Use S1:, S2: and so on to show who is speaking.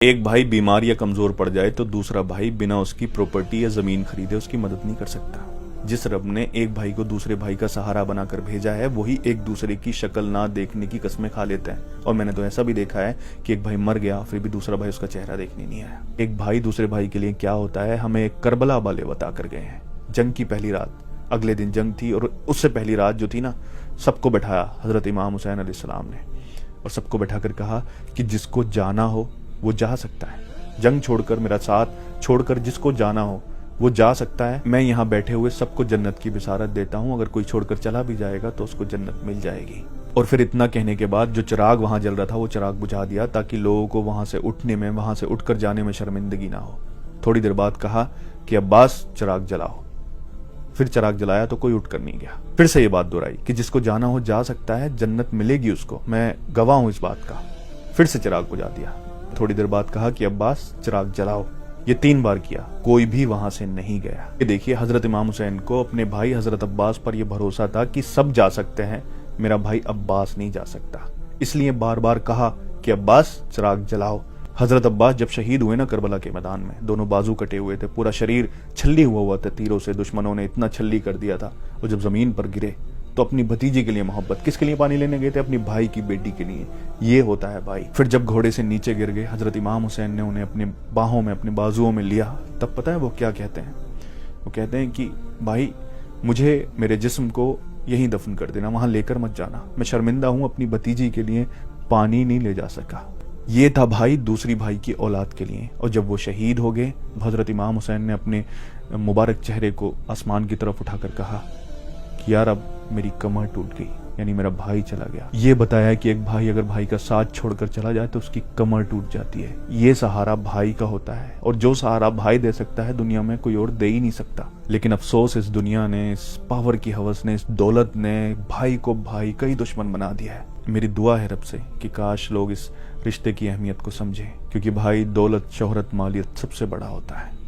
S1: एक भाई बीमार या कमजोर पड़ जाए तो दूसरा भाई बिना उसकी प्रॉपर्टी या जमीन खरीदे उसकी मदद नहीं कर सकता। जिस रब ने एक भाई को दूसरे भाई का सहारा बनाकर भेजा है वही एक दूसरे की शक्ल ना देखने की कस्में खा लेते हैं। और मैंने तो ऐसा भी देखा है कि एक भाई मर गया फिर भी दूसरा भाई उसका चेहरा देखने नहीं आया। एक भाई दूसरे भाई के लिए क्या होता है हमें करबला वाले बता कर गए हैं। जंग की पहली रात, अगले दिन जंग थी और उससे पहली रात जो थी ना, सबको बैठाया हजरत इमाम हुसैन अलैहिस्सलाम ने और सबको बैठाकर कहा कि जिसको जाना हो वो जा सकता है। जंग छोड़कर, मेरा साथ छोड़कर जिसको जाना हो वो जा सकता है। मैं यहाँ बैठे हुए सबको जन्नत की बिसारत देता हूँ। अगर कोई छोड़कर चला भी जाएगा तो उसको जन्नत मिल जाएगी। और फिर इतना कहने के बाद जो चिराग वहां जल रहा था वो चिराग बुझा दिया ताकि लोगों को वहां से उठने में, वहां से उठकर जाने में शर्मिंदगी ना हो। थोड़ी देर बाद कहा कि अब्बास चिराग जलाओ। फिर चिराग जलाया तो कोई उठकर नहीं गया। फिर से ये बात दोहराई कि जिसको जाना हो जा सकता है, जन्नत मिलेगी उसको, मैं गवाह हूं इस बात का। फिर से चिराग बुझा दिया। थोड़ी देर बाद कहा कि अब्बास चिराग जलाओ। ये 3 बार किया, कोई भी वहां से नहीं गया। ये देखिए, हजरत इमाम हुसैन को अपने भाई हजरत अब्बास पर यह भरोसा था कि सब जा सकते हैं, मेरा भाई अब्बास नहीं जा सकता। इसलिए बार बार कहा कि अब्बास चिराग जलाओ। हजरत अब्बास जब शहीद हुए ना करबला के मैदान में, दोनों बाजू कटे हुए थे, पूरा शरीर छल्ली हुआ था तीरों से, दुश्मनों ने इतना छल्ली कर दिया था। और जब जमीन पर गिरे तो अपनी भतीजी के लिए मोहब्बत, किसके लिए पानी लेने गए थे? अपनी भाई की बेटी के लिए। ये होता है भाई। फिर जब घोड़े से नीचे गिर गए, हजरत इमाम हुसैन ने उन्हें अपने बाहों में, अपने बाजुओं में लिया। तब पता है वो क्या कहते हैं? वो कहते हैं कि भाई मुझे, मेरे जिस्म को यहीं दफन कर देना, वहां लेकर मत जाना। मैं शर्मिंदा हूं, अपनी भतीजी के लिए पानी नहीं ले जा सका। ये था भाई दूसरी भाई की औलाद के लिए। और जब वो शहीद हो गए, हजरत इमाम हुसैन ने अपने मुबारक चेहरे को आसमान की तरफ उठाकर कहा कि यार अब मेरी कमर टूट गई, यानी मेरा भाई चला गया। ये बताया कि एक भाई अगर भाई का साथ छोड़कर चला जाए तो उसकी कमर टूट जाती है। ये सहारा भाई का होता है और जो सहारा भाई दे सकता है दुनिया में कोई और दे ही नहीं सकता। लेकिन अफसोस, इस दुनिया ने, इस पावर की हवस ने, इस दौलत ने भाई को भाई कई दुश्मन बना दिया है। मेरी दुआ है रब से कि काश लोग इस रिश्ते की अहमियत को समझें, क्योंकि भाई दौलत, शोहरत, मालियत सबसे बड़ा होता है।